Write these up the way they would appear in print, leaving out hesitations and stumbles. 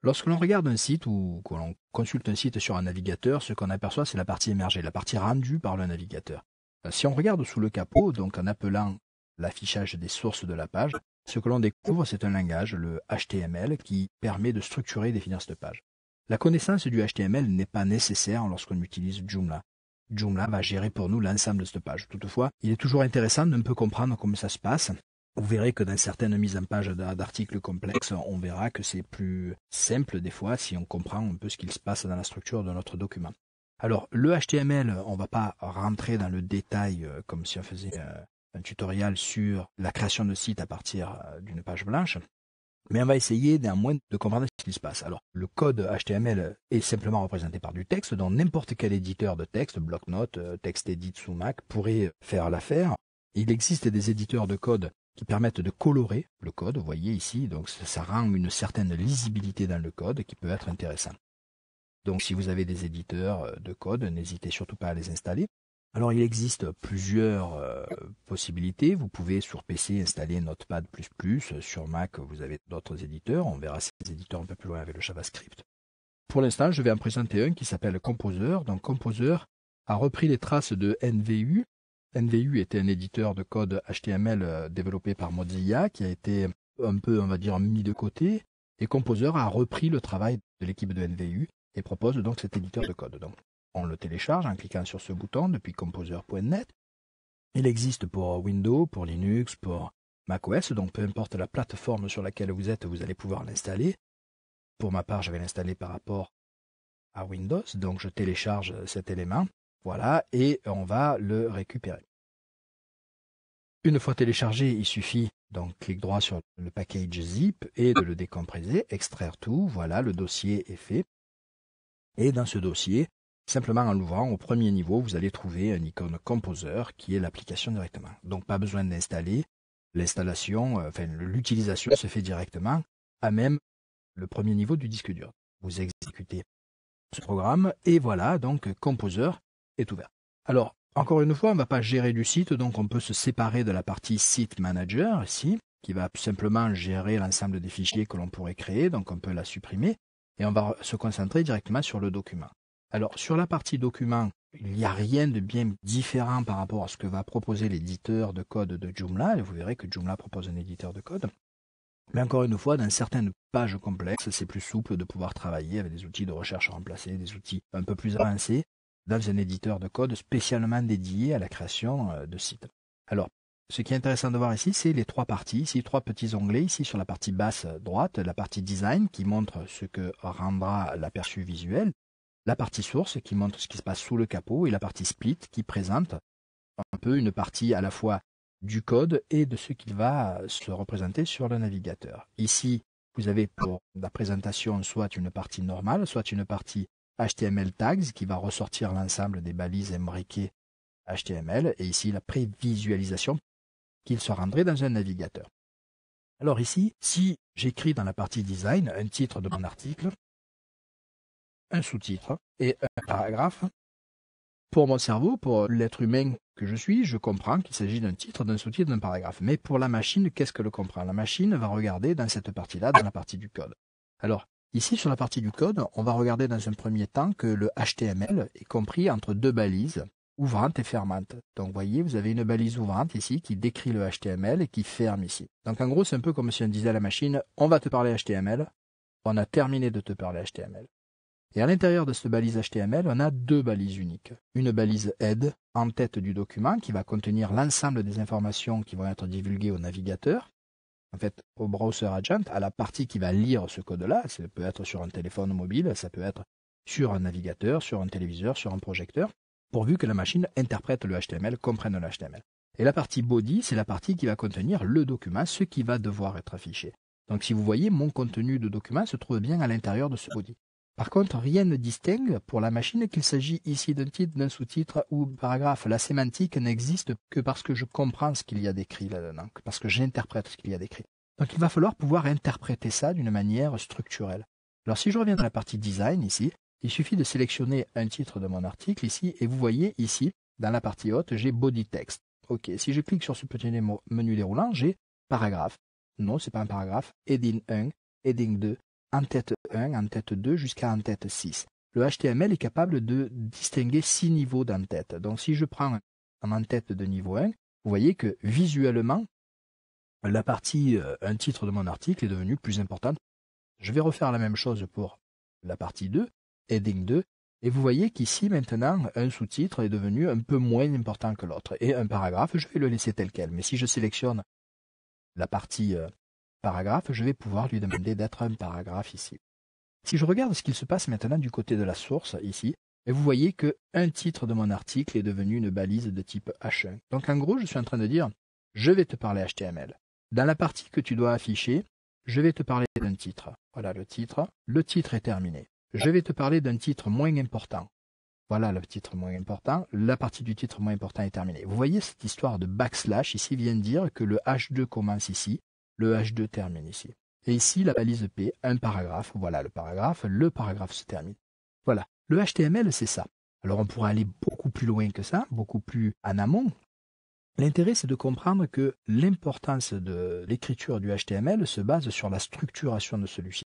Lorsque l'on regarde un site ou que l'on consulte un site sur un navigateur, ce qu'on aperçoit, c'est la partie émergée, la partie rendue par le navigateur. Si on regarde sous le capot, donc en appelant l'affichage des sources de la page, ce que l'on découvre, c'est un langage, le HTML, qui permet de structurer et définir cette page. La connaissance du HTML n'est pas nécessaire lorsqu'on utilise Joomla. Joomla va gérer pour nous l'ensemble de cette page. Toutefois, il est toujours intéressant d'un peu comprendre comment ça se passe. Vous verrez que dans certaines mises en page d'articles complexes, on verra que c'est plus simple des fois si on comprend un peu ce qu'il se passe dans la structure de notre document. Alors, le HTML, on ne va pas rentrer dans le détail comme si on faisait un tutoriel sur la création de site à partir d'une page blanche, mais on va essayer néanmoins de comprendre ce qui se passe. Alors, le code HTML est simplement représenté par du texte, dont n'importe quel éditeur de texte, bloc-notes, TextEdit sous Mac, pourrait faire l'affaire. Il existe des éditeurs de code qui permettent de colorer le code, vous voyez ici, donc ça rend une certaine lisibilité dans le code qui peut être intéressant. Donc si vous avez des éditeurs de code, n'hésitez surtout pas à les installer. Alors il existe plusieurs possibilités, vous pouvez sur PC installer Notepad++, sur Mac vous avez d'autres éditeurs, on verra ces éditeurs un peu plus loin avec le JavaScript. Pour l'instant je vais en présenter un qui s'appelle Composer, donc Composer a repris les traces de NVU. NVU était un éditeur de code HTML développé par Mozilla qui a été un peu, on va dire, mis de côté. Et Composer a repris le travail de l'équipe de NVU et propose donc cet éditeur de code. Donc, on le télécharge en cliquant sur ce bouton depuis composer.net. Il existe pour Windows, pour Linux, pour macOS, donc peu importe la plateforme sur laquelle vous êtes, vous allez pouvoir l'installer. Pour ma part, je vais l'installer par rapport à Windows, donc je télécharge cet élément. Voilà, et on va le récupérer. Une fois téléchargé, il suffit donc clic droit sur le package zip et de le décompresser, extraire tout. Voilà, le dossier est fait. Et dans ce dossier, simplement en l'ouvrant au premier niveau, vous allez trouver une icône Composer qui est l'application directement. Donc pas besoin d'installer. L'installation, l'utilisation se fait directement à même le premier niveau du disque dur. Vous exécutez ce programme et voilà, donc Composer est ouvert. Alors, encore une fois, on ne va pas gérer du site, donc on peut se séparer de la partie Site Manager ici, qui va simplement gérer l'ensemble des fichiers que l'on pourrait créer, donc on peut la supprimer, et on va se concentrer directement sur le document. Alors, sur la partie document, il n'y a rien de bien différent par rapport à ce que va proposer l'éditeur de code de Joomla, et vous verrez que Joomla propose un éditeur de code. Mais encore une fois, dans certaines pages complexes, c'est plus souple de pouvoir travailler avec des outils de recherche remplacés, des outils un peu plus avancés, dans un éditeur de code spécialement dédié à la création de sites. Alors, ce qui est intéressant de voir ici, c'est les trois parties, ici trois petits onglets, ici sur la partie basse droite, la partie design qui montre ce que rendra l'aperçu visuel, la partie source qui montre ce qui se passe sous le capot et la partie split qui présente un peu une partie à la fois du code et de ce qu'il va se représenter sur le navigateur. Ici, vous avez pour la présentation soit une partie normale, soit une partie HTML tags qui va ressortir l'ensemble des balises imbriquées HTML et ici la prévisualisation qu'il se rendrait dans un navigateur. Alors ici, si j'écris dans la partie design un titre de mon article, un sous-titre et un paragraphe, pour mon cerveau, pour l'être humain que je suis, je comprends qu'il s'agit d'un titre, d'un sous-titre, d'un paragraphe. Mais pour la machine, qu'est-ce qu'elle comprend? La machine va regarder dans cette partie-là, dans la partie du code. Alors, ici, sur la partie du code, on va regarder dans un premier temps que le HTML est compris entre deux balises, ouvrante et fermante. Donc, vous voyez, vous avez une balise ouvrante ici qui décrit le HTML et qui ferme ici. Donc, en gros, c'est un peu comme si on disait à la machine, on va te parler HTML, on a terminé de te parler HTML. Et à l'intérieur de cette balise HTML, on a deux balises uniques. Une balise head en tête du document qui va contenir l'ensemble des informations qui vont être divulguées au navigateur, en fait au browser agent, à la partie qui va lire ce code-là. Ça peut être sur un téléphone mobile, ça peut être sur un navigateur, sur un téléviseur, sur un projecteur, pourvu que la machine interprète le HTML, comprenne le HTML. Et la partie body, c'est la partie qui va contenir le document, ce qui va devoir être affiché. Donc si vous voyez, mon contenu de document se trouve bien à l'intérieur de ce body. Par contre, rien ne distingue pour la machine qu'il s'agit ici d'un titre, d'un sous-titre ou paragraphe. La sémantique n'existe que parce que je comprends ce qu'il y a d'écrit là-dedans, parce que j'interprète ce qu'il y a d'écrit. Donc il va falloir pouvoir interpréter ça d'une manière structurelle. Alors si je reviens dans la partie design ici, il suffit de sélectionner un titre de mon article ici et vous voyez ici, dans la partie haute, j'ai body text. Ok, si je clique sur ce petit menu déroulant, j'ai paragraphe. Non, c'est pas un paragraphe. Heading 1, heading 2, en tête 1, en tête 2 jusqu'à en tête 6. Le HTML est capable de distinguer 6 niveaux d'en-tête. Donc si je prends un en-tête de niveau 1, vous voyez que visuellement, la partie un titre de mon article est devenue plus importante. Je vais refaire la même chose pour la partie 2, heading 2, et vous voyez qu'ici maintenant un sous-titre est devenu un peu moins important que l'autre. Et un paragraphe, je vais le laisser tel quel. Mais si je sélectionne la partie paragraphe, je vais pouvoir lui demander d'être un paragraphe ici. Si je regarde ce qu'il se passe maintenant du côté de la source ici, et vous voyez qu'un titre de mon article est devenu une balise de type H1. Donc en gros, je suis en train de dire, je vais te parler HTML. Dans la partie que tu dois afficher, je vais te parler d'un titre. Voilà le titre. Le titre est terminé. Je vais te parler d'un titre moins important. Voilà le titre moins important. La partie du titre moins important est terminée. Vous voyez cette histoire de backslash ici vient dire que le H2 commence ici, le H2 termine ici. Et ici, la balise P, un paragraphe. Voilà le paragraphe se termine. Voilà. Le HTML, c'est ça. Alors on pourrait aller beaucoup plus loin que ça, beaucoup plus en amont. L'intérêt, c'est de comprendre que l'importance de l'écriture du HTML se base sur la structuration de celui-ci.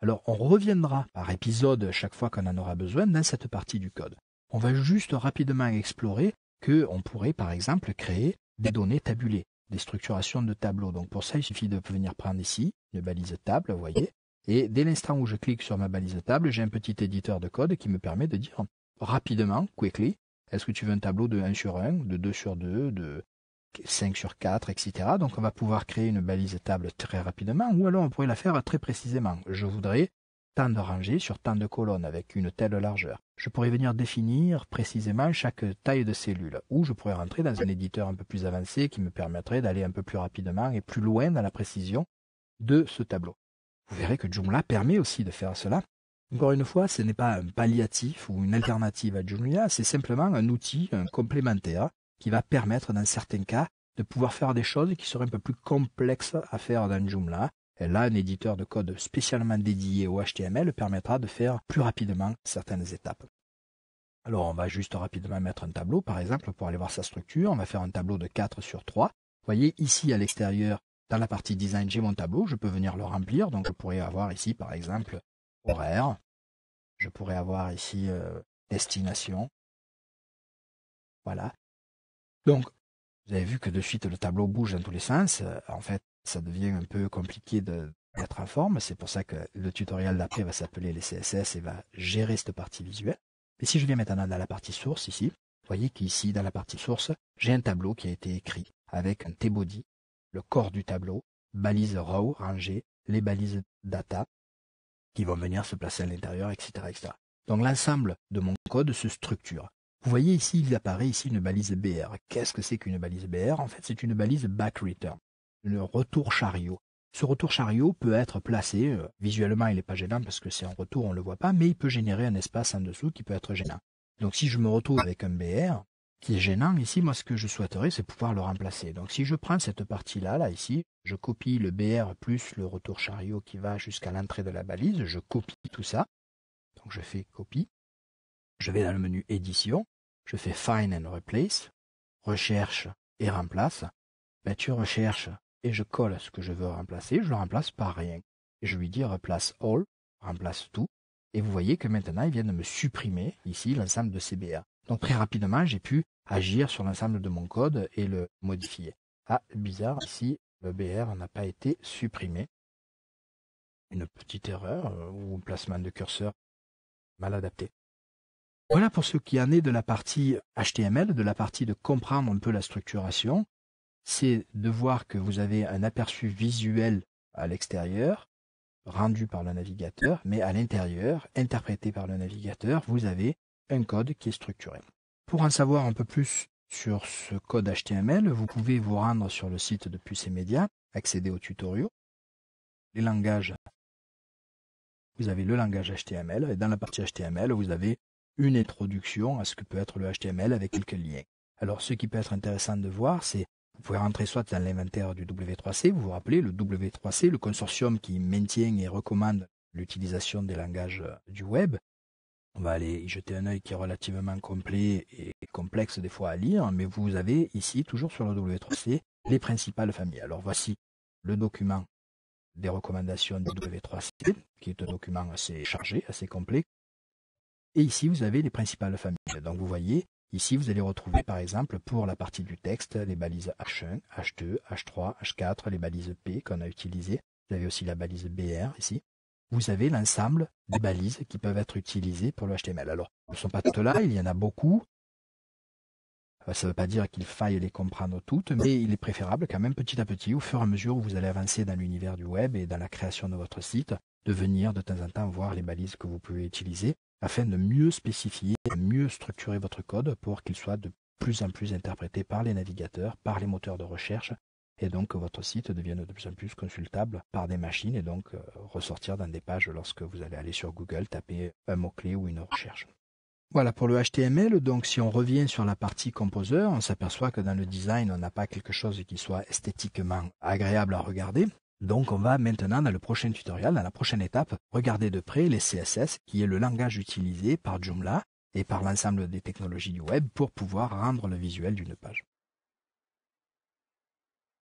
Alors, on reviendra par épisode chaque fois qu'on en aura besoin dans cette partie du code. On va juste rapidement explorer qu'on pourrait, par exemple, créer des données tabulées, des structurations de tableaux. Donc pour ça, il suffit de venir prendre ici une balise table, vous voyez. Et dès l'instant où je clique sur ma balise table, j'ai un petit éditeur de code qui me permet de dire rapidement, quickly, est-ce que tu veux un tableau de 1 sur 1, de 2 sur 2, de 5 sur 4, etc. Donc on va pouvoir créer une balise table très rapidement, ou alors on pourrait la faire très précisément. Je voudrais tant de rangées sur tant de colonnes avec une telle largeur. Je pourrais venir définir précisément chaque taille de cellule, ou je pourrais rentrer dans un éditeur un peu plus avancé qui me permettrait d'aller un peu plus rapidement et plus loin dans la précision de ce tableau. Vous verrez que Joomla permet aussi de faire cela. Encore une fois, ce n'est pas un palliatif ou une alternative à Joomla, c'est simplement un outil, un complémentaire, qui va permettre dans certains cas de pouvoir faire des choses qui seraient un peu plus complexes à faire dans Joomla. Et là, un éditeur de code spécialement dédié au HTML permettra de faire plus rapidement certaines étapes. Alors on va juste rapidement mettre un tableau, par exemple, pour aller voir sa structure. On va faire un tableau de 4 sur 3. Vous voyez, ici à l'extérieur, dans la partie design, j'ai mon tableau, je peux venir le remplir. Donc je pourrais avoir ici, par exemple, horaire. Je pourrais avoir ici destination. Voilà. Donc, vous avez vu que de suite le tableau bouge dans tous les sens. En fait, ça devient un peu compliqué d'être en forme. C'est pour ça que le tutoriel d'après va s'appeler les CSS et va gérer cette partie visuelle. Et si je viens maintenant dans la partie source ici, vous voyez qu'ici, dans la partie source, j'ai un tableau qui a été écrit avec un T-body, le corps du tableau, balises row, rangées, les balises data, qui vont venir se placer à l'intérieur, etc., etc. Donc l'ensemble de mon code se structure. Vous voyez ici, il apparaît ici une balise BR. Qu'est-ce que c'est qu'une balise BR? En fait, c'est une balise back return, le retour chariot. Ce retour chariot peut être placé, visuellement il n'est pas gênant parce que c'est en retour, on ne le voit pas, mais il peut générer un espace en dessous qui peut être gênant. Donc si je me retrouve avec un BR qui est gênant, ici, moi ce que je souhaiterais, c'est pouvoir le remplacer. Donc si je prends cette partie-là, là ici, je copie le BR plus le retour chariot qui va jusqu'à l'entrée de la balise, je copie tout ça. Donc je fais copie, je vais dans le menu édition, je fais Find and Replace, recherche et remplace. Ben, tu recherches et je colle ce que je veux remplacer, je le remplace par rien. Et je lui dis replace all, remplace tout. Et vous voyez que maintenant, il vient de me supprimer ici l'ensemble de ces BR. Donc très rapidement, j'ai pu agir sur l'ensemble de mon code et le modifier. Ah, bizarre, ici, le BR n'a pas été supprimé. Une petite erreur ou un placement de curseur mal adapté. Voilà pour ce qui en est de la partie HTML, de la partie de comprendre un peu la structuration. C'est de voir que vous avez un aperçu visuel à l'extérieur, rendu par le navigateur, mais à l'intérieur, interprété par le navigateur, vous avez un code qui est structuré. Pour en savoir un peu plus sur ce code HTML, vous pouvez vous rendre sur le site de Puce et Média, accéder aux tutoriaux, les langages. Vous avez le langage HTML, et dans la partie HTML, vous avez une introduction à ce que peut être le HTML avec quelques liens. Alors, ce qui peut être intéressant de voir, c'est vous pouvez rentrer soit dans l'inventaire du W3C, vous vous rappelez, le W3C, le consortium qui maintient et recommande l'utilisation des langages du web. On va aller y jeter un œil qui est relativement complet et complexe des fois à lire, mais vous avez ici, toujours sur le W3C, les principales familles. Alors voici le document des recommandations du W3C, qui est un document assez chargé, assez complet. Et ici, vous avez les principales familles. Donc vous voyez, ici, vous allez retrouver par exemple pour la partie du texte, les balises H1, H2, H3, H4, les balises P qu'on a utilisées. Vous avez aussi la balise BR ici. Vous avez l'ensemble des balises qui peuvent être utilisées pour le HTML. Alors, elles ne sont pas toutes là, il y en a beaucoup. Ça ne veut pas dire qu'il faille les comprendre toutes, mais il est préférable quand même petit à petit, au fur et à mesure où vous allez avancer dans l'univers du web et dans la création de votre site, de venir de temps en temps voir les balises que vous pouvez utiliser afin de mieux spécifier, de mieux structurer votre code pour qu'il soit de plus en plus interprété par les navigateurs, par les moteurs de recherche, et donc que votre site devienne de plus en plus consultable par des machines et donc ressortir dans des pages lorsque vous allez aller sur Google, taper un mot-clé ou une recherche. Voilà pour le HTML, donc si on revient sur la partie Composer, on s'aperçoit que dans le design, on n'a pas quelque chose qui soit esthétiquement agréable à regarder. Donc on va maintenant dans le prochain tutoriel, dans la prochaine étape, regarder de près les CSS, qui est le langage utilisé par Joomla et par l'ensemble des technologies du web pour pouvoir rendre le visuel d'une page.